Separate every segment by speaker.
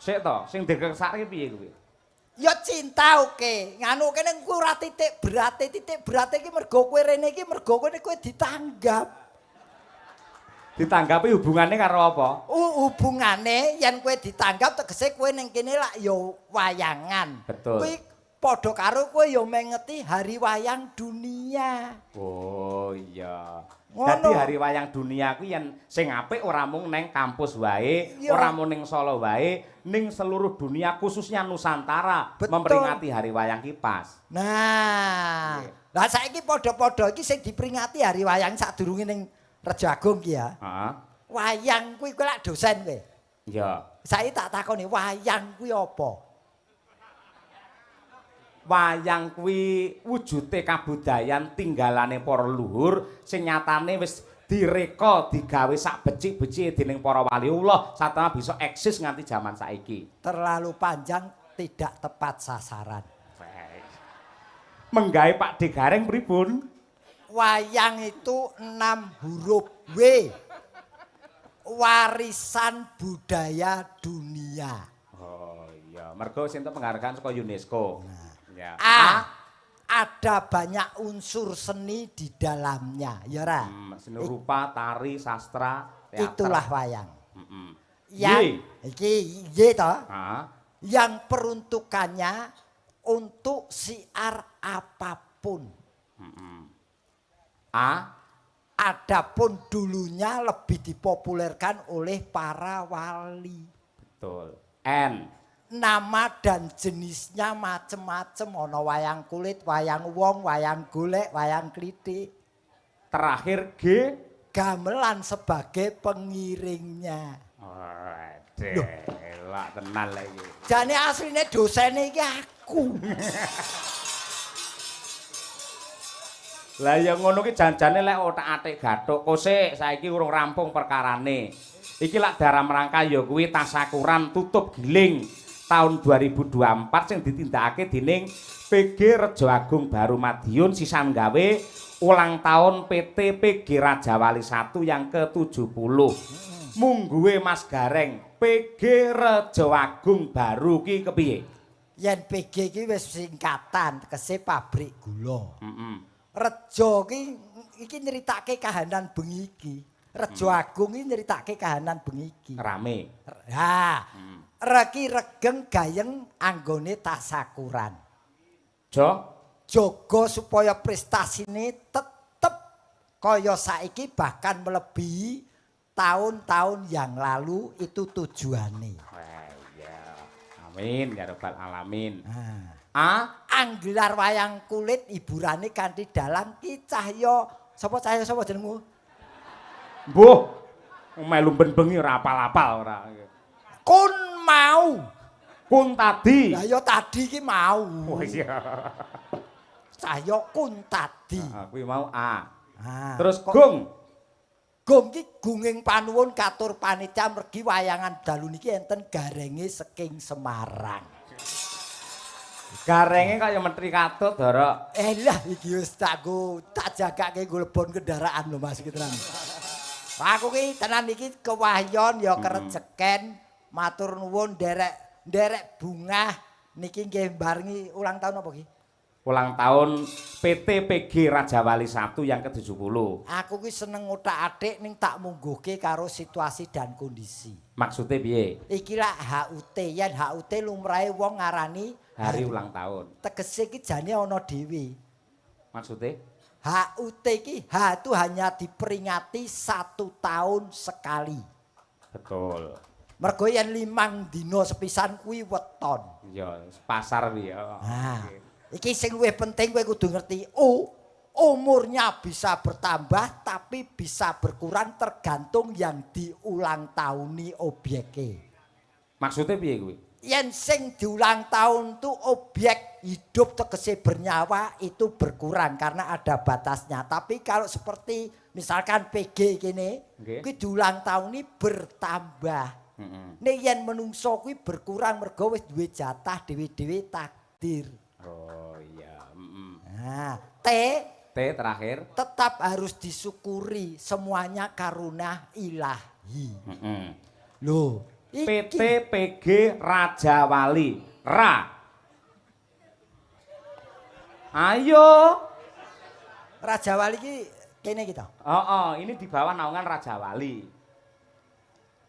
Speaker 1: Sik to, sing dikersake piye kuwi?
Speaker 2: Ya cinta oke. Nganu kene kuwi ora titik berate iki mergo kowe rene iki mergo kowe ditanggap.
Speaker 1: Ditanggapi hubungannya karo apa?
Speaker 2: Hubungane yen kowe ditanggap tegese kowe ning kene lak ya wayangan.
Speaker 1: Betul.
Speaker 2: Kuwi padha karo kowe ya mengeti hari wayang dunia.
Speaker 1: Oh iya.
Speaker 2: Ngono.
Speaker 1: Dadi hari wayang dunia kuwi yen sing apik ora mung neng kampus wae,
Speaker 2: Iya.
Speaker 1: ora mung ning Solo wae, ning seluruh dunia khususnya Nusantara
Speaker 2: Betul.
Speaker 1: memperingati hari wayang ki pas.
Speaker 2: Nah, lah saiki padha-padha iki sing diperingati hari wayang sadurunge ning Rejo Agung ki ya.
Speaker 1: Heeh.
Speaker 2: Wayang kuwi kowe lak dosen kowe.
Speaker 1: Iya.
Speaker 2: Saiki tak takoni wayang kuwi apa?
Speaker 1: Wayang kuwi wujude kabudayan tinggalane para luhur sing nyatane wis direka digawe sak becik-becike dening para waliullah satana bisa eksis nganti jaman saiki.
Speaker 2: Terlalu panjang tidak tepat sasaran.
Speaker 1: Menggawe Pak D Gareng pripun?
Speaker 2: Wayang itu 6 huruf W. Warisan budaya dunia.
Speaker 1: Oh iya, mergo sinten penghargaan saka UNESCO. Ya.
Speaker 2: Ada banyak unsur seni di dalamnya, ya ra?
Speaker 1: Seni rupa, tari, sastra, teater.
Speaker 2: Itulah wayang.
Speaker 1: Heeh.
Speaker 2: Yang iki Y toh. Yang peruntukannya untuk siar apapun. Adapun dulunya lebih dipopulerkan oleh para wali.
Speaker 1: Betul. N.
Speaker 2: Nama dan jenisnya macem-macem. Ono wayang kulit, wayang wong, wayang golek, wayang klitik.
Speaker 1: Terakhir G.
Speaker 2: Gamelan sebagai pengiringnya.
Speaker 1: Elak tenan lagi.
Speaker 2: Jane asline dosen iki aku.
Speaker 1: Lah ya ngono ki janjane lek otak-atik gathuk kosek saiki urung rampung perkarane. Iki lak dalam rangka ya kuwi tasakuran tutup giling tahun 2024 sing ditindakake dening PG Rejo Agung Baru Madiun sisan gawe ulang tahun PT PG Raja Wali 1 yang ke-70. Mungguhe Mas Gareng, PG Rejo Agung Baru ki kepiye?
Speaker 2: Yen PG ki wis singkatan tegese pabrik gula. Rejo iki nyeritake kahanan bengi iki. Rejo Agung iki nyeritake kahanan bengi iki.
Speaker 1: Rame.
Speaker 2: Ha. Reki regeng gayeng anggone tasakuran. Jaga supaya prestasine tetep kaya saiki bahkan melebihi tahun-tahun yang lalu itu tujuane.
Speaker 1: Amin ya rabbal alamin.
Speaker 2: Anggelar wayang kulit hiburane kanthi dalang ki Cahya sapa jenengmu?
Speaker 1: Mbuh. Melu bengi ora apal-apal ora.
Speaker 2: Kun mau.
Speaker 1: Kun tadi.
Speaker 2: Lah ya tadi ki mau.
Speaker 1: Oh iya.
Speaker 2: Cahya kun tadi.
Speaker 1: Kuwi mau A. Terus Gung.
Speaker 2: Gung ki gunging panuwun katur panitia mergi wayangan dalu niki enten garenge saking Semarang.
Speaker 1: Garenge kaya menteri katut, Dara.
Speaker 2: Lah iki wis tak jagake nggo lebon kendaraan lho Mas iki tenan. Aku ki tenan iki kewahyon ya kerejeken matur nuwun nderek bungah niki nggih barengi ulang tahun apa ki?
Speaker 1: Ulang tahun PT PG Raja Wali 1 yang ke-70.
Speaker 2: Aku ki seneng otak-atik ning tak mungguhke karo situasi dan kondisi.
Speaker 1: Maksudnya piye?
Speaker 2: Iki lak HUT, yen HUT lumrahe wong ngarani
Speaker 1: hari ulang tahun.
Speaker 2: Tegese ki jane ana dhewe.
Speaker 1: Maksudnya?
Speaker 2: HUT ki H itu hanya diperingati 1 tahun sekali.
Speaker 1: Betul.
Speaker 2: Mergo yen 5 dina sepisan kuwi weton.
Speaker 1: Iya, pasar piye.
Speaker 2: Iki sing luwih penting kowe kudu ngerti. Umurnya bisa bertambah tapi bisa berkurang tergantung yang diulang tahuni objeke.
Speaker 1: Maksudnya piye kuwi?
Speaker 2: Yen sing diulang tahun tuh objek hidup tegese bernyawa itu berkurang karena ada batasnya. Tapi kalau seperti misalkan PG kene, kuwi diulang tahuni bertambah. Nek yen menungso kuwi berkurang mergo wis duwe jatah dhewe-dhewe takdir.
Speaker 1: Oh iya,
Speaker 2: T
Speaker 1: terakhir
Speaker 2: tetap harus disyukuri semuanya karunah ilahi. Loh,
Speaker 1: PT PG Raja Wali. Ra. Ayo.
Speaker 2: Raja Wali iki kene kita.
Speaker 1: Ini di bawah naungan Raja Wali.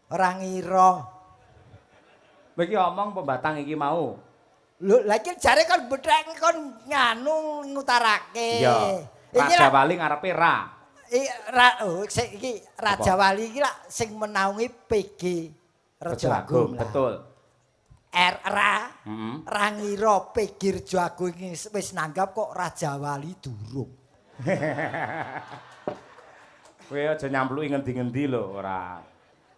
Speaker 2: Ora ngira.
Speaker 1: Kowe iki omong pembatang iki mau.
Speaker 2: Lho, lha iki jare kon bethek kon nganu ngutarake.
Speaker 1: Iya. Raja Wali ngarepe Ra.
Speaker 2: Iki Raja Wali iki lak sing menaungi PG Rejo Agung.
Speaker 1: Betul.
Speaker 2: Ra ngira PG Rejo Agung iki wis nanggap kok Raja Wali durung.
Speaker 1: Kowe aja nyampluki ngendi-ngendi lho, ora.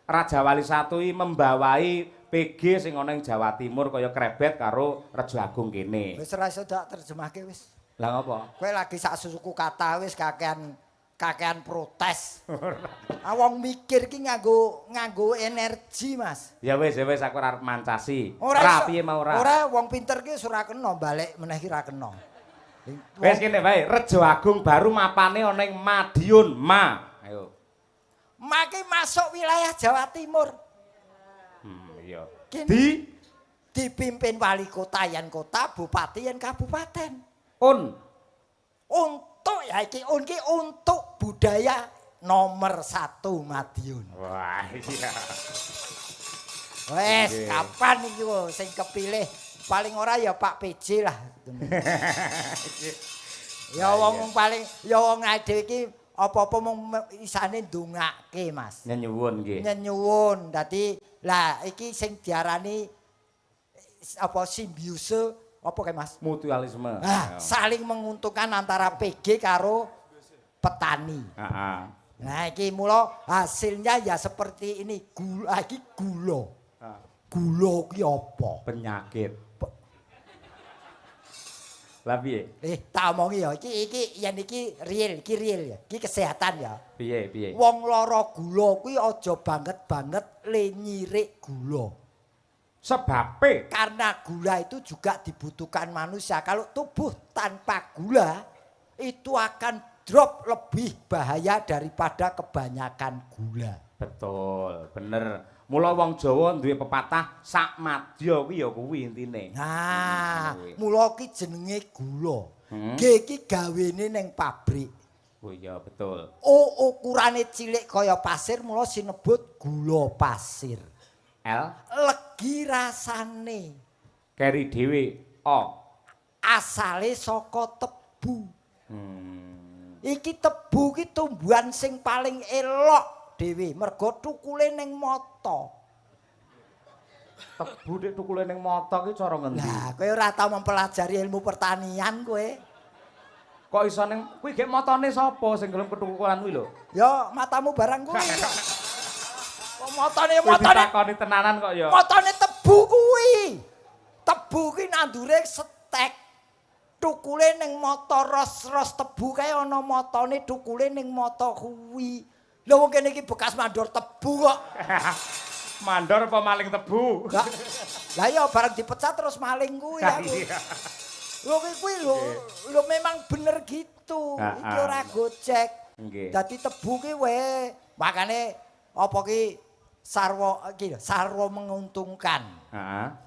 Speaker 1: Raja Wali 1 iki membawai PG sing ana ing Jawa Timur kaya krebet karo Rejo Agung kene.
Speaker 2: Wis ora iso tak terjemahke wis.
Speaker 1: Lah ngopo?
Speaker 2: Kowe lagi sak suku kata wis kakean protes. Wong mikir ki nganggo energi, Mas.
Speaker 1: Ya wis aku ora arep mancasi.
Speaker 2: Ora
Speaker 1: piye mau ora?
Speaker 2: Ora wong pinter ki ora kena balik meneh ki ora kena.
Speaker 1: Wis kene wae, Rejo Agung baru mapane ana ing Madiun, Ayo.
Speaker 2: Maki masuk wilayah Jawa Timur.
Speaker 1: Iya.
Speaker 2: Dipimpin wali kota yen kota, bupati yen kabupaten. Untuk ya iki untuk budaya nomor 1 Madiun.
Speaker 1: Wah, iya.
Speaker 2: Wes, kapan iki sing kepilih? Paling ora ya Pak PJ lah. Ya wong paling ya wong dhewe iki apa-apa mung isane ndongake, Mas.
Speaker 1: Nyenyuwun nggih.
Speaker 2: Nyenyuwun. Dadi lah iki sing diarani apa simbiose apa kae Mas?
Speaker 1: Mutualisme.
Speaker 2: Saling menguntungkan antara PG karo petani. Nah, iki mula hasilnya ya seperti ini. Gula iki gula. Gula ki apa?
Speaker 1: Penyakit. Lah piye?
Speaker 2: Tak omongi ya, iki yen iki real ya. Iki kesehatan ya.
Speaker 1: Piye?
Speaker 2: Wong lara gula kuwi aja banget-banget le nyirik gula.
Speaker 1: Sebabe
Speaker 2: Karena gula itu juga dibutuhkan manusia. Kalau tubuh tanpa gula itu akan drop lebih bahaya daripada kebanyakan gula.
Speaker 1: Betul, bener. Mula wong Jawa duwe pepatah sak madya kuwi ya kuwi intine.
Speaker 2: Nah, mula ki jenenge gula. G iki gawene ning pabrik.
Speaker 1: Oh iya, betul.
Speaker 2: Ukurane cilik kaya pasir mula sinebut gula pasir. Legi rasane.
Speaker 1: Keri dhewe
Speaker 2: Asale saka tebu. Iki tebu ki tumbuhan sing paling elok dhewe mergo tukule ning mata.
Speaker 1: Tebu nek tukule ning mata ki cara ngendi?
Speaker 2: Lah, kowe ora tau mempelajari ilmu pertanian kowe.
Speaker 1: Kok iso ning kuwi gek matane sapa sing gelem ketukulan kuwi lho?
Speaker 2: Ya, matamu barang kuwi. Kok matane
Speaker 1: ditakoni tenanan kok ya.
Speaker 2: Matane tebu kuwi. Tebu ki nandure setek. Tukule ning mata ros-ros tebu kae ana matane tukule ning mata kuwi. Lha wong kene iki bekas mandor tebu kok.
Speaker 1: Mandor apa maling tebu?
Speaker 2: Lah ya barang dipecat terus maling kuwi aku. Lho kuwi lho memang bener gitu. Iki ora gojek.
Speaker 1: Nggih.
Speaker 2: Dadi tebu ki wae. Makane apa ki sarwa menguntungkan.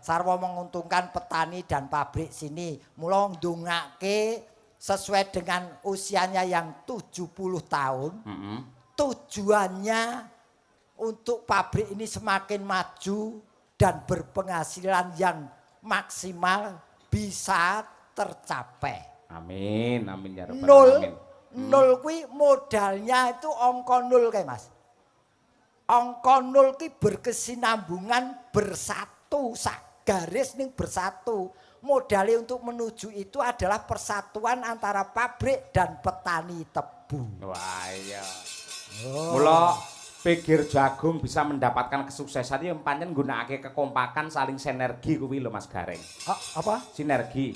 Speaker 2: Sarwa menguntungkan petani dan pabrik sini. Mula ndongake sesuai dengan usianya yang 70 tahun. Tujuannya untuk pabrik ini semakin maju dan berpenghasilan yang maksimal bisa tercapai.
Speaker 1: Amin ya rabbal alamin.
Speaker 2: Nol kuwi modalnya itu angka nol kae Mas. Angka nol ki berkesinambungan bersatu, sak garis ning bersatu. Modalnya untuk menuju itu adalah persatuan antara pabrik dan petani tebu.
Speaker 1: Wah iya. Mula PG Rejo Agung bisa mendapatkan kesuksesan ya pancen nggunakake kekompakan saling sinergi kuwi lho Mas Gareng.
Speaker 2: Apa?
Speaker 1: Sinergi.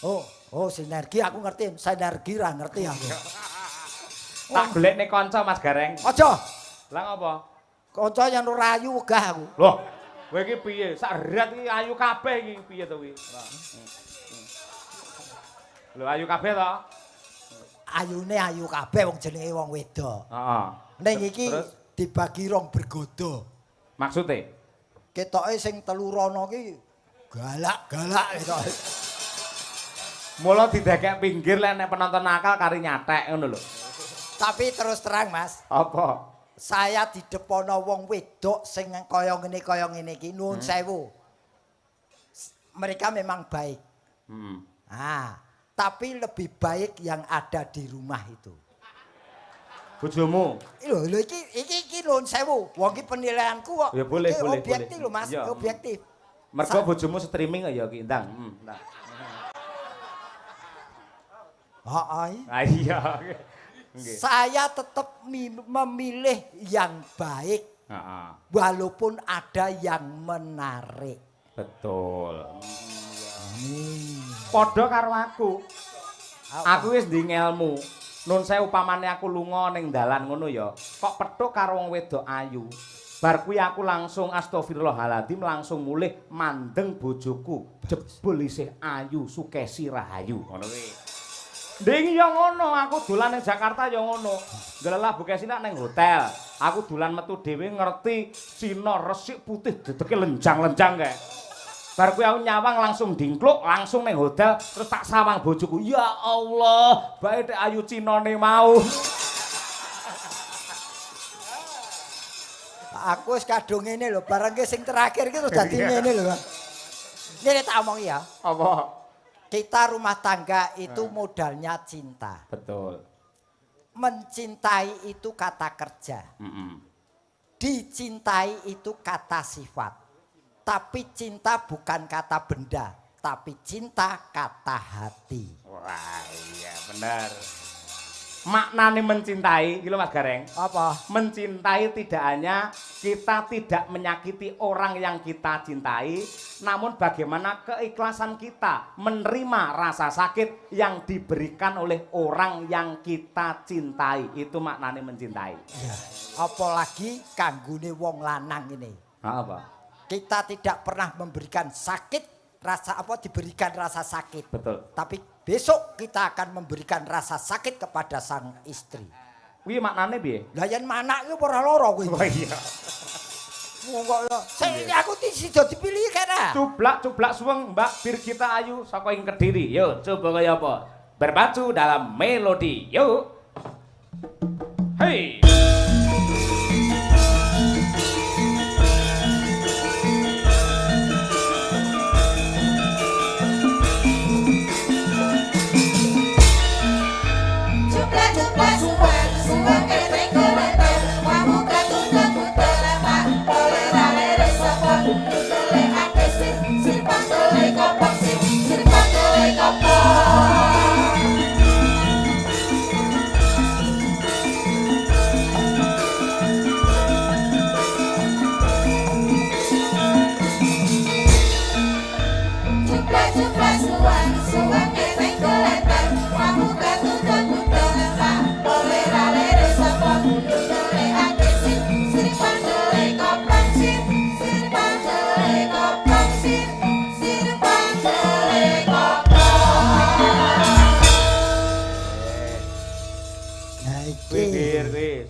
Speaker 2: Oh sinergi aku ngerti, sinergi ra ngerti aku.
Speaker 1: Tak golekne kanca Mas Gareng.
Speaker 2: Aja.
Speaker 1: Lah ngapa?
Speaker 2: Kanca yang rayu wegah aku.
Speaker 1: Loh, kowe iki piye? Sak rat iki ayu kabeh iki piye to kuwi? Lho ayu kabeh to?
Speaker 2: Ayune ayu kabeh wong jenenge wong wedok.
Speaker 1: Heeh.
Speaker 2: Ning iki dibagi rong bergodo.
Speaker 1: Maksude?
Speaker 2: ketoke sing telu rono ki galak-galak ketoke.
Speaker 1: Mula didekek pinggir lek nek penonton nakal kari nyatek ngono lho.
Speaker 2: Tapi terus terang Mas,
Speaker 1: Apa?
Speaker 2: saya didepono wong wedok sing kaya ngene iki nuwun sewu. Mereka memang baik. Tapi lebih baik yang ada di rumah itu.
Speaker 1: Bojomu.
Speaker 2: Lho iki nuwun sewu. Wong iki penilaianku kok.
Speaker 1: Ya boleh, boleh,
Speaker 2: objektif
Speaker 1: boleh.
Speaker 2: lho Mas,
Speaker 1: Ya.
Speaker 2: objektif.
Speaker 1: Mergo bojomu streaming ya ki ndang. Nah. Iya.
Speaker 2: Saya tetap memilih yang baik. Walaupun ada yang menarik.
Speaker 1: Betul. Padha karo aku. Aku wis nding ilmu. Nun saya upamane aku lunga ning dalan ngono ya, kok petuk karo wong wedok ayu. Bar kuwi aku langsung astagfirullahaladzim langsung mulih mandeng bojoku. Jebul isih ayu, sukesi rahayu. Ngono kuwi. Nding ya ngono, aku dolan ning Jakarta ya ngono. Ndelalah Bu Kesi ning hotel. Aku dolan metu dhewe ngerti Cina resik putih dedeke lenjang-lenjang kae. Bar kuwi aku nyawang langsung dingkluk, langsung ning hotel terus tak sawang bojoku. Ya Allah, bae tek ayu Cinane mau.
Speaker 2: Aku wis kadung ngene lho, bareng ki sing terakhir ki terus dadi ngene lho. Ngene tak omong ya.
Speaker 1: Apa?
Speaker 2: Kita rumah tangga itu modalnya cinta.
Speaker 1: Betul.
Speaker 2: Mencintai itu kata kerja. Dicintai itu kata sifat. Tapi cinta bukan kata benda, tapi cinta kata hati.
Speaker 1: Wah, iya benar. Maknane mencintai, gitu Mas Gareng.
Speaker 2: Apa?
Speaker 1: Mencintai tidak hanya kita tidak menyakiti orang yang kita cintai, namun bagaimana keikhlasan kita menerima rasa sakit yang diberikan oleh orang yang kita cintai. Itu maknane mencintai.
Speaker 2: Ya. Apalagi kanggone wong lanang ini.
Speaker 1: Apa?
Speaker 2: Kita tidak pernah memberikan sakit, diberikan rasa sakit.
Speaker 1: Betul.
Speaker 2: Tapi besok kita akan memberikan rasa sakit kepada sang istri.
Speaker 1: Kuwi maknane piye?
Speaker 2: Lah yen manak ki ora lara kuwi.
Speaker 1: Oh iya.
Speaker 2: Monggo ya. Sing aku sida dipilih kene.
Speaker 1: Cublak suweng Mbak Birgita Ayu saka ing Kediri. Yo, coba kaya apa? Berpacu dalam melodi. Yuk. Hei.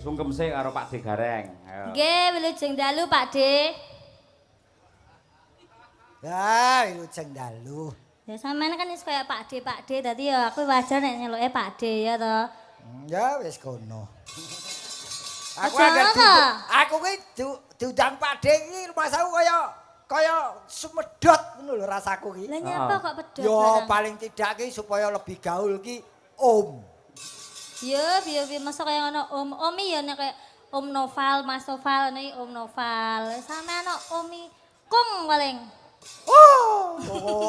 Speaker 1: Sungkem sih karo Pak D Gareng.
Speaker 3: Nggih, wilujeng dalu Pak D.
Speaker 2: Ya, wilujeng dalu.
Speaker 3: Ya sampean kan wis kaya Pak D dadi ya aku wajar nek nyeluke Pak D ya to.
Speaker 2: Ya wis kono. Aku kuwi diundang Pak D iki masaku kaya sumedot ngono lho rasaku iki.
Speaker 3: Lah nyapa kok pedhot?
Speaker 2: Yo paling tidak ki supaya lebih gaul ki Om.
Speaker 3: Ya, biar masa kayak ngono Omi ya nek kayak Om Noval, Mas Noval nih Om Noval. Sampe ana Omi Kung paling.
Speaker 2: Oh,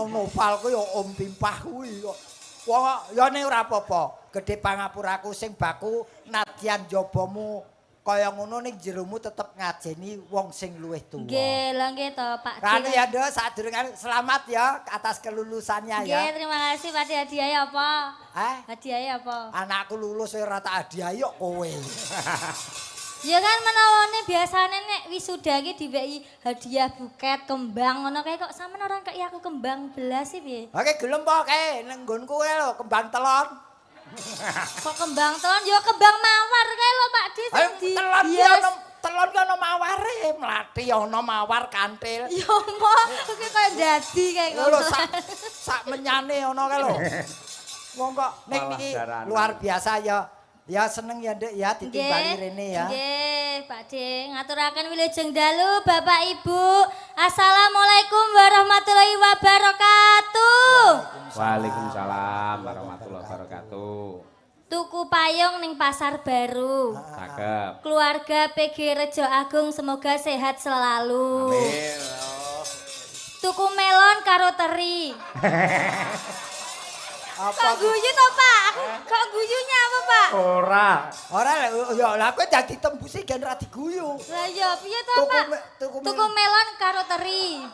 Speaker 2: Noval ku ya Om Pimpah kuwi kok. Wong ya ning ora apa-apa. Gedhe pangapuraku sing baku nadyan jabamu kaya ngono ning jeromu tetep ngajeni wong sing luwih tuwa.
Speaker 3: Nggih, lha nggih to Pak D.
Speaker 2: Rani ya Nduk, sadurunge selamat ya atas kelulusannya ya.
Speaker 3: Nggih, terima kasih Pak D. Hadiahnya apa? Hadiahnya apa?
Speaker 2: Anakku lulus ora tak hadiah yo kowe.
Speaker 3: Ya kan menawane biasane nek wisuda iki diweki hadiah buket, kembang ngono kae kok sampean ora kei aku kembang belas sih piye?
Speaker 2: Oke gelem po kae ning nggonku kowe lho kembang telon.
Speaker 3: Kok kembang telon? Ya kembang mawar kae lho Pak D.
Speaker 2: Telon telon ki ana maware, mlathi ana mawar kantil.
Speaker 3: Ya moh, iki kaya dadi kayak
Speaker 2: Lho sak menyane ana kae lho. Wong kok ning niki luar biasa ya. Ya seneng ya Nduk ya ditimbali rene ya.
Speaker 3: Nggih, Pak De, ngaturaken wilujeng dalu Bapak Ibu. Assalamualaikum warahmatullahi wabarakatuh.
Speaker 1: Waalaikumsalam warahmatullahi wabarakatuh.
Speaker 3: Tuku payung ning Pasar Baru.
Speaker 1: Cakep.
Speaker 3: Keluarga PG Rejo Agung semoga sehat selalu.
Speaker 1: Amin.
Speaker 3: Tuku melon karo teri. Kok guyu to, Pak? Kok guyunya apa, Pak?
Speaker 1: Ora
Speaker 2: ya lah kowe dadi tembusi gen ra diguyu.
Speaker 3: Lah ya piye to, Pak? Tuku melon karo teri.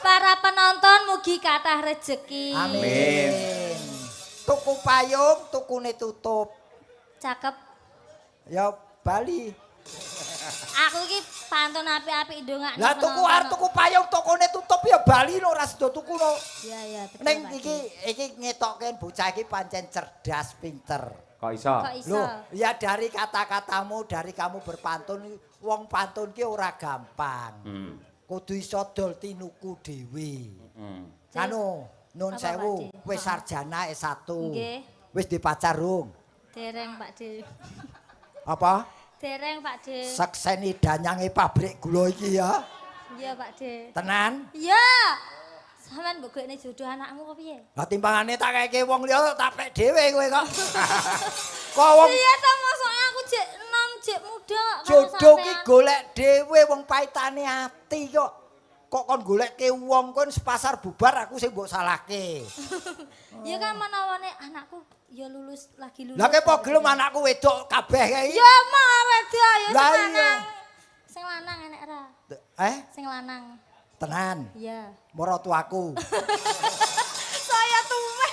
Speaker 3: Para penonton mugi kathah rejeki.
Speaker 2: Amin. Tuku payung, tukune tutup.
Speaker 3: Cakep.
Speaker 2: Ya Bali.
Speaker 3: Aku iki pantun apik-apik ndongakno.
Speaker 2: Lah tuku payung tukune tutup ya Bali no ora sida tuku no.
Speaker 3: Iya betul.
Speaker 2: Ning iki ngetokke bocah iki pancen cerdas, pinter.
Speaker 1: Kok iso?
Speaker 2: Loh, ya dari kata-katamu, dari kamu berpantun, wong pantun ki ora gampang. Kudu iso dol tinuku dhewe. Anu, nun sewu, wis sarjana S1.
Speaker 3: Nggih.
Speaker 2: Wis dipacar rung?
Speaker 3: Dereng, Pak De.
Speaker 2: Apa?
Speaker 3: Dereng, Pak De.
Speaker 2: Sekseni danyange pabrik gula iki ya.
Speaker 3: Iya, Pak De.
Speaker 2: Tenan?
Speaker 3: Iya. Sampeyan mbok golekne jodoh anakmu kok piye?
Speaker 2: Lah timbangane tak keke wong liya tak pek dhewe kowe kok. Kok wong
Speaker 3: Iya ta mosoknya aku jek enom jek muda kok
Speaker 2: jodoh ki golek dhewe wong paitane ati kok. Kok kon golekke wong kon sepasar bubar aku sing mbok salahke.
Speaker 3: Ya kan menawane anakku ya lulus lagi lulus.
Speaker 2: Lah kepo gelem anakku wedok kabeh kae.
Speaker 3: Ya mau wedok ya
Speaker 2: Lah
Speaker 3: sing
Speaker 2: iya.
Speaker 3: lanang. Sing lanang enek ra?
Speaker 2: Sing
Speaker 3: lanang.
Speaker 2: Tenan.
Speaker 3: Iya.
Speaker 2: Maratuaku.
Speaker 3: Saya tuwek.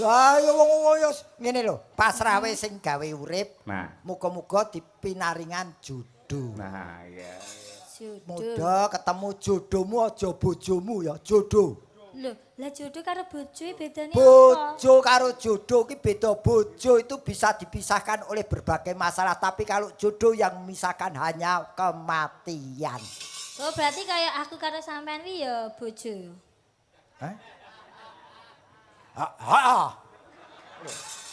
Speaker 2: Lah ya wong yo ngene lho, pasrah wae sing gawe urip.
Speaker 1: Nah,
Speaker 2: Muga-muga dipinaringan jodoh.
Speaker 1: nah iya.
Speaker 3: Jodoh.
Speaker 2: Muda ketemu jodohmu aja bojomu ya, jodoh.
Speaker 3: Loh, lah jodoh karo bojo bedane apa?
Speaker 2: Bojo karo jodoh ki beda. Bojo itu bisa dipisahkan oleh berbagai masalah, tapi kalau jodoh yang memisahkan hanya kematian.
Speaker 3: Oh, berarti kayak aku karo sampean wi ya bojo.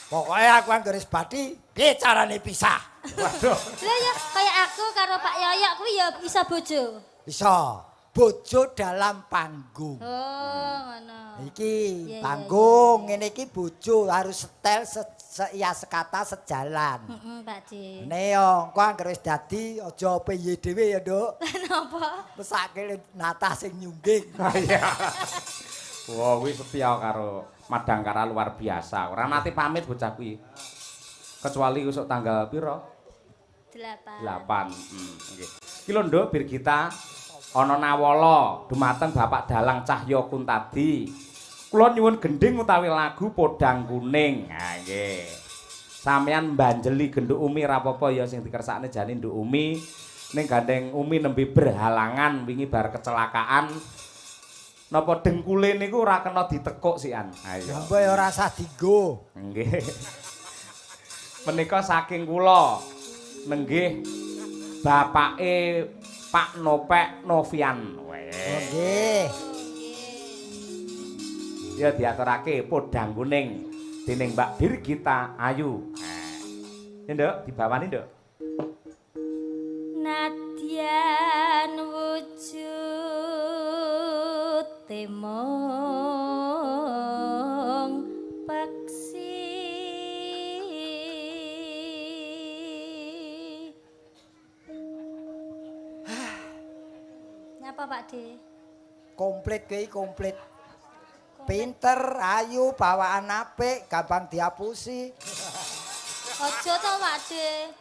Speaker 2: Pokoknya aku anggaris badi, piye carane pisah?
Speaker 1: Waduh.
Speaker 3: Lah ya kayak aku karo Pak Yoyok kuwi ya bisa bojo.
Speaker 2: Bisa. Bojo dalam panggung.
Speaker 3: Oh, ngono.
Speaker 2: Iki
Speaker 3: Iya,
Speaker 2: panggung, ngene iki bojo harus setel ya sekata sejalan.
Speaker 3: Heeh, Pak De.
Speaker 2: Neo, engko anggar wis dadi aja piye dhewe ya, Nduk.
Speaker 3: Napa?
Speaker 2: Mesake nata sing nyungging.
Speaker 1: Iya. Wah, kuwi setia karo Madangkara luar biasa. Ora nate pamit bocah kuwi. Kecuali besok tanggal piro?
Speaker 3: 8.
Speaker 1: 8. Nggih. Iki lho Nduk Birgita ana nawala dumateng Bapak Dalang Cahya Kuntadi. Kula nyuwun gending utawi lagu Podang Kuning. Ha nggih. Sampeyan mbanjeli genduk Umi ra apa-apa ya sing dikersakne jane Nduk Umi. Ning gandeng Umi nembe berhalangan wingi bar kecelakaan. Napa dengkule niku ora kena ditekuk sikan. Ayo.
Speaker 2: Mbok ya ora usah dienggo.
Speaker 1: Nggih. Menika saking kula. Nenggih bapake Pak Nopek Novian.
Speaker 2: Nggih.
Speaker 1: Ya diaturake Podang Kuning dening Mbak Birgita Ayu. Ya Nduk, dibawani Nduk.
Speaker 3: Nadyan wujud temong paksi Nyapa Pak De?
Speaker 2: Komplit kuwi komplit. Pinter, ayu, bawaan apik, gampang diapusi.
Speaker 3: Ojo to Pak De.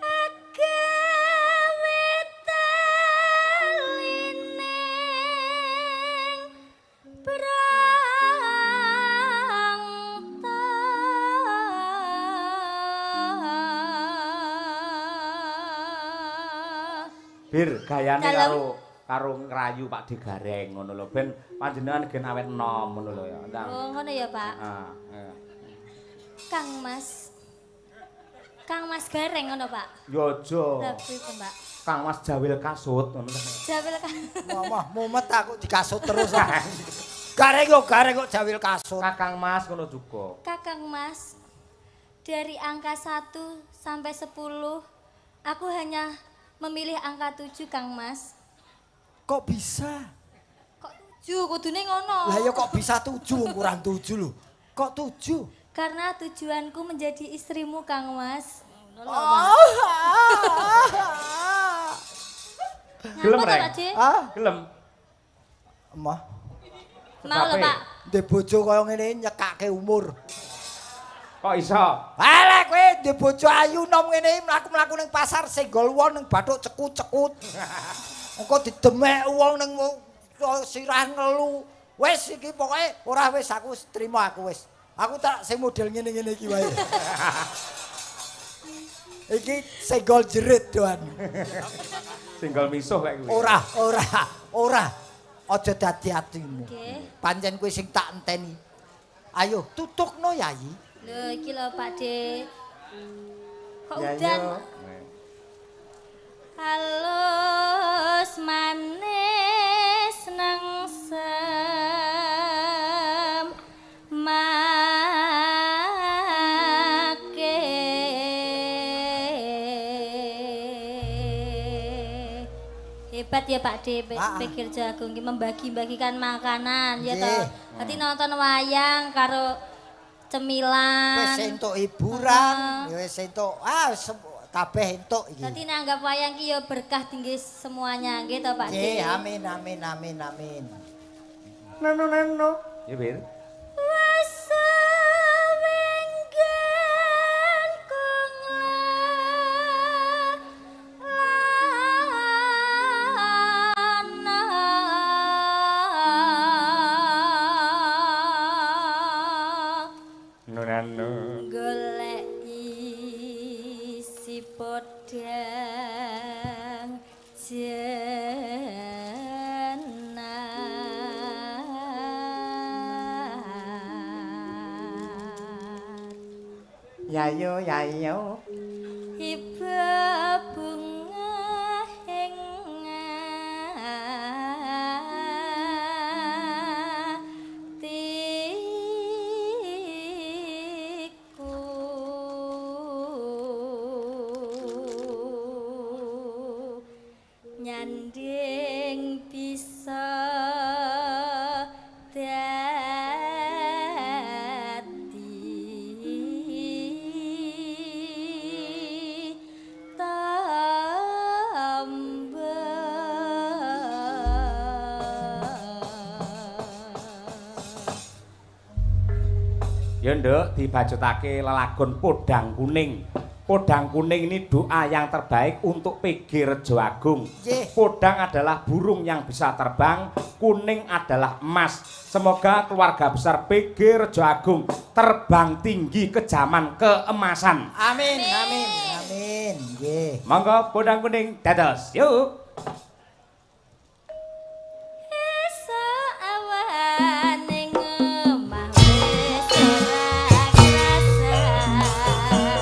Speaker 3: Agawe talining
Speaker 1: Bir gayane
Speaker 3: Dalem.
Speaker 1: karo ngrayu Pak De Gareng ngono lho ben panjenengan gen awet enom ngono lho ya. Ndang.
Speaker 3: Oh, ngono ya, Pak.
Speaker 1: Ah,
Speaker 3: Kang Mas Gareng ngono, Pak.
Speaker 1: Yo aja.
Speaker 3: Lah pripun, Pak?
Speaker 1: Kang Mas Jawil kasut ngono.
Speaker 3: Jawil Kang.
Speaker 2: Mama, mumet aku dikasut terus. Gareng kok jawil kasut.
Speaker 1: Kakang Mas ngono juga.
Speaker 3: Kakang Mas, dari angka 1 sampai 10, aku hanya memilih angka 7, Kang Mas.
Speaker 2: Kok bisa?
Speaker 3: Kok 7? Kudune ngono.
Speaker 2: Lah ya kok bisa 7 kurang 7 lho. Kok 7?
Speaker 3: Karena tujuanku menjadi istrimu, Kang Mas.
Speaker 1: Gelem,
Speaker 3: Ngapa,
Speaker 1: Reng?
Speaker 3: Pak J?
Speaker 1: Gelem.
Speaker 2: Emah,
Speaker 3: Mau lho, Pak.
Speaker 2: ndek bojo kaya ngene nyekake umur.
Speaker 1: Kok iso?
Speaker 2: Alah kowe ndek bojo ayu nom ngene mlaku-mlaku ning pasar senggol wong ning bathuk cekut-cekut. Engko didemek wong ning sirah ngelu. Wis iki pokoke ora wis aku trima aku wis. Aku tak sing model ngene-ngene iki wae. Iki senggol jerit doan.
Speaker 1: Singgol misuh kayak kuwi.
Speaker 2: Ora. Aja dadi atimu.
Speaker 3: Nggih.
Speaker 2: Pancen kowe sing tak enteni. Ayo tutukno Yayi.
Speaker 3: Lho iki lho Pak D. Kok
Speaker 2: Ya,
Speaker 3: udan?
Speaker 2: yo.
Speaker 3: Halus manis nengsem make. Hebat ya Pak D, pikir jagung iki membagi-bagikan makanan ya toh. Dadi nonton wayang karo cemilan.
Speaker 2: Wis entuk hiburan, ya wis entuk kabeh entuk iki.
Speaker 3: Dadi nanggap wayang ki ya berkah tinggi semuanya nggih to Pak D.
Speaker 2: Nggih, amin.
Speaker 1: Nano. Ya Bir.
Speaker 3: Wes sawenggen kong
Speaker 1: Nano.
Speaker 3: golek isi podang jenar.
Speaker 2: Yayo.
Speaker 3: Iba bunga hatiku nyanding bisa
Speaker 1: Ya nduk dibajutake lelagon Podang Kuning. Podang Kuning ini doa yang terbaik untuk PG Rejo Agung. Podang adalah burung yang bisa terbang, kuning adalah emas. Semoga keluarga besar PG Rejo Agung terbang tinggi ke zaman keemasan.
Speaker 2: Amin. Nggih.
Speaker 1: Monggo Podang Kuning dados. Yuk.
Speaker 3: esok awan ning omah wis ora krasan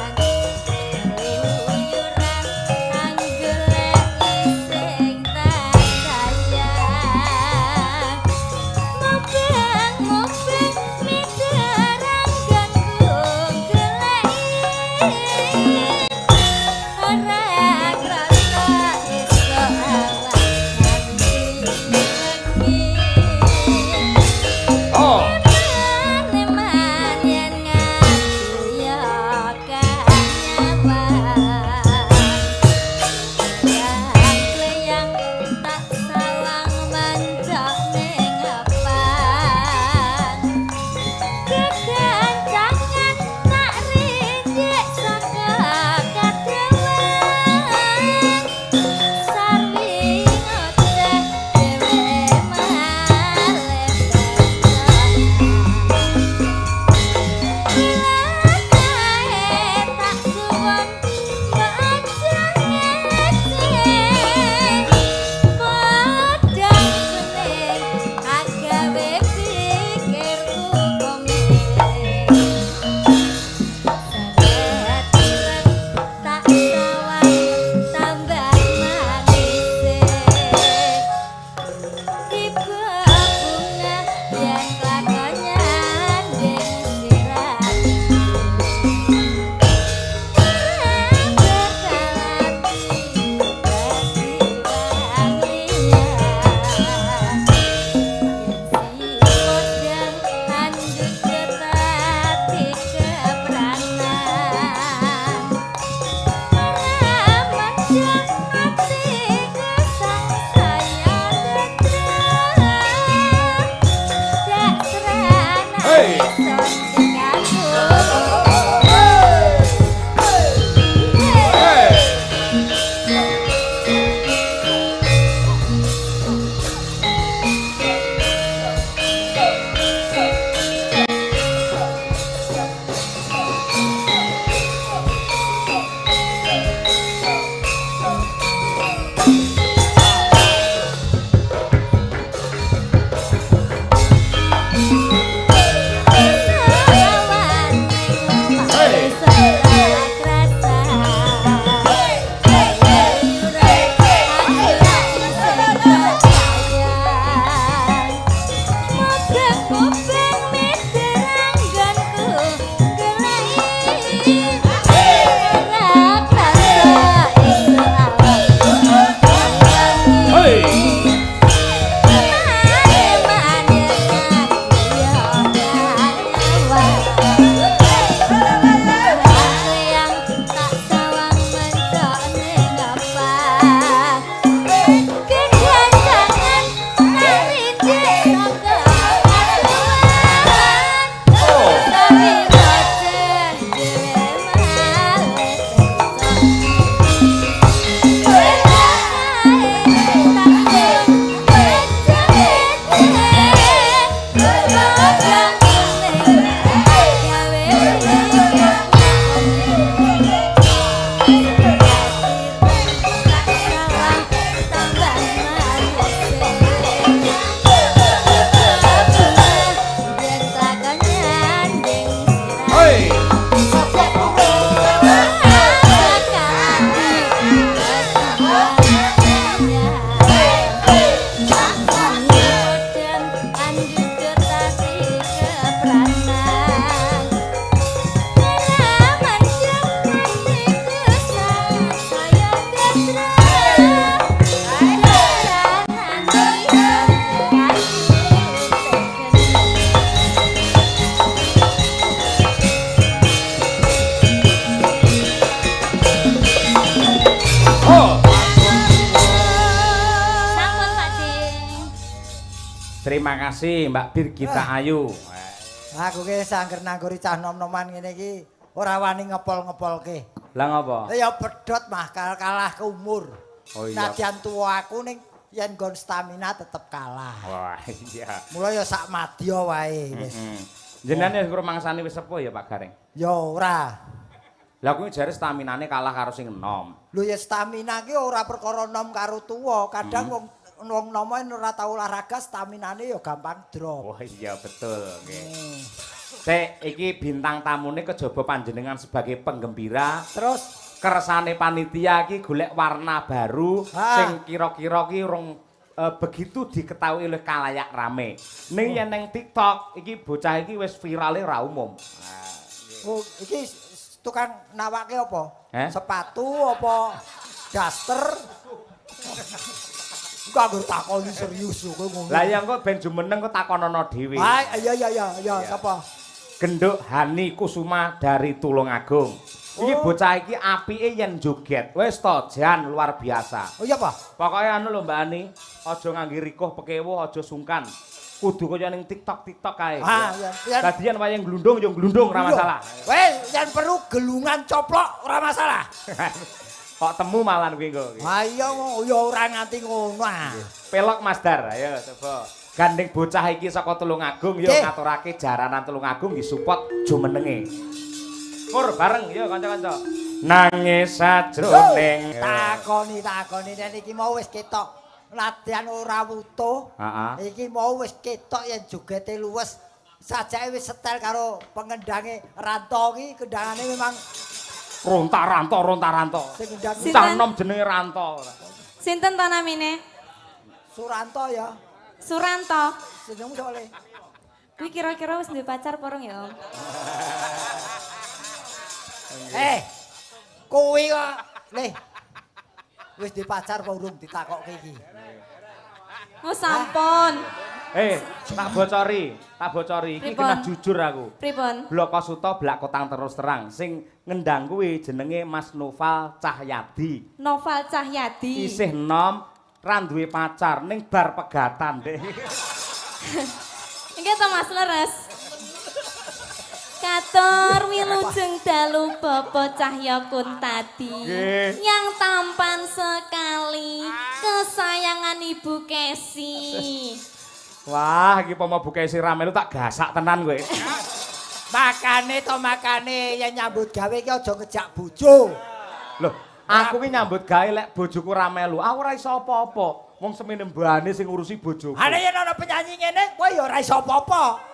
Speaker 3: uyuran anggolek sing tak sayang mobeng miderang ganggung golek ora krasa esok
Speaker 1: Terima kasih Mbak Birgita Ayu.
Speaker 2: Aku ki sangger nangguri cah nom-noman ngene iki ora wani ngepol-ngepolke.
Speaker 1: Lah ngapa?
Speaker 2: Ya bedot mah kalah ke umur.
Speaker 1: Oh iya.
Speaker 2: Nadyan tua aku ning yen nggon stamina tetep kalah.
Speaker 1: Wah, iya.
Speaker 2: Mula ya sak madya wae wis.
Speaker 1: Jenengan wis rumangsani wis sepuh ya Pak Gareng?
Speaker 2: Ya ora.
Speaker 1: Lah kuwi jare staminane kalah karo sing enom.
Speaker 2: Lho ya stamina ki ora perkara nom karo tuwa. Kadang wong nom ora tau olahraga staminane ya gampang drop.
Speaker 1: Oh iya betul nggih. Sik iki bintang tamune kejaba panjenengan sebagai penggembira.
Speaker 2: Terus
Speaker 1: Kersane panitia iki golek warna baru sing kira-kira ki urung begitu diketahui oleh kalayak rame. Ning yen ning TikTok iki bocah iki wis virale ora umum.
Speaker 2: oh iki tukang nawake apa? Sepatu apa daster? Kok anggur takoni serius kok ngono.
Speaker 1: Lah ya engko ben jumeneng kok takonono dhewe.
Speaker 2: Ah iya sapa?
Speaker 1: Genduk Hani Kusuma dari Tulungagung. Iki bocah iki apike yen joget. Wis to jan luar biasa.
Speaker 2: Oh iya Pak.
Speaker 1: Pokoke anu lho Mbak Ani, aja ngangge rikuh pekewo, aja sungkan. Kudu kaya ning TikTok kae.
Speaker 2: Iya.
Speaker 1: Dadi yen wayang glundung ya glundung ora masalah.
Speaker 2: Wes, yen perlu gelungan coplok ora masalah.
Speaker 1: Kok temu malan kuwi engko.
Speaker 2: Ha iya ya ora nganti ngono ah.
Speaker 1: Pelok Mas Dar, ayo coba. Gandeng bocah iki saka Tulungagung yo ngaturake jaranan Tulungagung disupport jumenenge. Mur bareng yo kanca-kanca. Nangis sajroning
Speaker 2: takoni nek iki mau wis ketok latihan ora wutuh. Iki mau wis ketok yen jogete luwes. Sajake wis setel karo pengendange Ranto iki kendangane memang
Speaker 1: ronta-ranto.
Speaker 2: Sing
Speaker 1: cah nom jenenge Ranto.
Speaker 3: Sinten to namine?
Speaker 2: Suranto ya.
Speaker 3: Suranto.
Speaker 2: Jenengmu sapa le?
Speaker 3: Kuwi kira-kira wis duwe pacar porong ya, Om?
Speaker 2: Kuwi kok le. Wis duwe pacar apa urung ditakokke iki?
Speaker 3: Oh, sampun.
Speaker 1: Tak bocori. Iki kena jujur aku.
Speaker 3: Pripun?
Speaker 1: Blok Suto blak kotang terus terang. Sing ngendang kuwi jenenge Mas Noval Cahyadi.
Speaker 3: Noval Cahyadi.
Speaker 1: Isih nom, ra duwe pacar ning bar pegatan, Dek.
Speaker 3: Iki to Mas leres. Katur wilujeng dalu Bapa Cahya Kuntadi yang tampan sekali kesayangan Ibu Kesi.
Speaker 1: Wah, iki pomo Bu Kesi ramelu tak gasak tenan kowe.
Speaker 2: Makane yen nyambut gawe iki aja ngejak bojo.
Speaker 1: Loh, aku ki nyambut gawe lek bojoku ramelu. Aku ora iso apa-apa. Wong semene mbane sing ngurusi bojoku.
Speaker 2: Ana yen ana penyanyi ngene kowe ya ora iso apa-apa.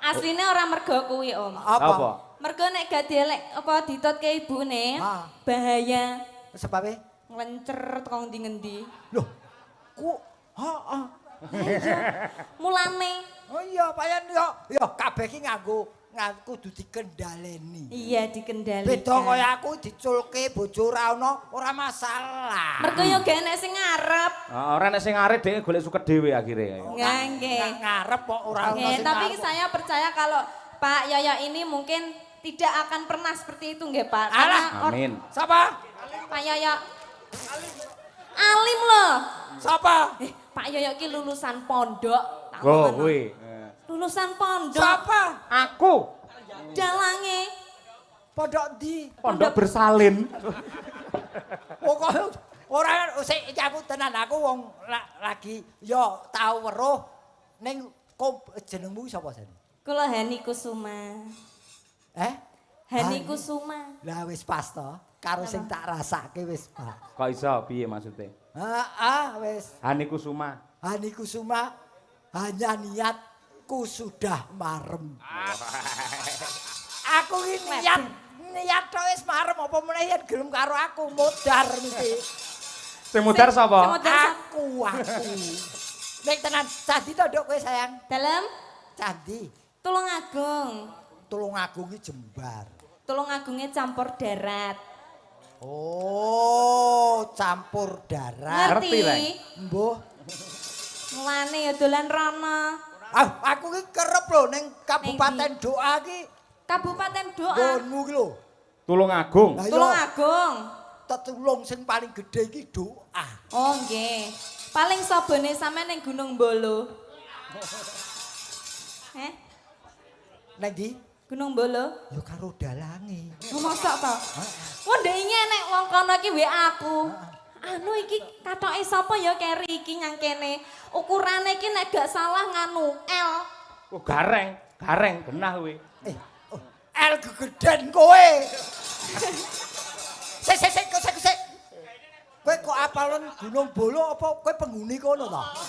Speaker 3: Asline ora mergo kuwi, Om.
Speaker 1: Apa?
Speaker 3: Mergo nek gak dielek apa ditutke ibune, bahaya.
Speaker 2: Sebabe
Speaker 3: Nglencer teko ndi-ngendi.
Speaker 2: Loh, heeh.
Speaker 3: Mulane.
Speaker 2: Oh iya, payen yo kabeh ki nganggo kudu dikendhaleni.
Speaker 3: Iya, dikendhaleni.
Speaker 2: Beda kaya aku diculke bojo ora ana, ora masalah.
Speaker 3: Mergo yo gak enek sing ngarep.
Speaker 1: Ora nek sing arep dhek golek suket dhewe akhire.
Speaker 3: Nggih.
Speaker 2: Ngarep kok ora ono sing.
Speaker 3: Tapi saya percaya kalau Pak Yaya ini mungkin tidak akan pernah seperti itu nggih, Pak.
Speaker 1: Amin.
Speaker 2: Sapa?
Speaker 3: Pak Yaya. Alim loh.
Speaker 2: Sapa?
Speaker 3: Pak Yaya ki lulusan pondok.
Speaker 1: Oh, kuwi.
Speaker 3: Lulusan pondok.
Speaker 2: Sapa?
Speaker 1: Aku.
Speaker 3: Dalange.
Speaker 2: Pondok ndi?
Speaker 1: Pondok bersalin.
Speaker 2: Pokoke ora sik iki aku tenan aku wong lagi yo tau weruh ning jenengmu sapa sen?
Speaker 3: Kula Hani Kusuma. Hani Kusuma.
Speaker 2: Lah wis pas to, karo sing tak rasake wis pas.
Speaker 1: Kok iso piye maksude?
Speaker 2: Wis.
Speaker 1: Hani Kusuma.
Speaker 2: Hani Kusuma hanya niatku sudah marem. Aku iki niat tok wis marem apa meneh yen gelem karo aku modar mesti.
Speaker 1: Sing modar sapa?
Speaker 2: Aku. Nek tenan candi to nduk kowe sayang.
Speaker 3: Dalem
Speaker 2: Candi.
Speaker 3: Tulungagung.
Speaker 2: Tulungagung iki jembar.
Speaker 3: Tulungagungnya campur darat.
Speaker 2: Oh, campur darat.
Speaker 3: Ngerti?
Speaker 2: Mbuh.
Speaker 3: Mulane ya dolan rono.
Speaker 2: Aku ki kerep lho ning Kabupaten Doa ki.
Speaker 3: Kabupaten Doa.
Speaker 2: Nggonmu ki lho.
Speaker 1: Tulungagung.
Speaker 3: Tulungagung.
Speaker 2: Tetulung sing paling gedhe iki Doa.
Speaker 3: Oh nggih. Paling sobone sampean ning Gunung Bolo.
Speaker 2: Nang ndi?
Speaker 4: Gunung Bolo.
Speaker 2: Ya karo dalange.
Speaker 4: Oh, mosok to? Wong ndek iki nek wong kono iki WA aku. Anu iki katoke sapa ya keri iki nyang kene. Ukurane iki nek gak salah nganu L.
Speaker 1: Oh, gareng genah kuwi.
Speaker 2: L gegeden kowe. Sik. Kowe kok apalon Gunung Bolo apa kowe penghuni kono to?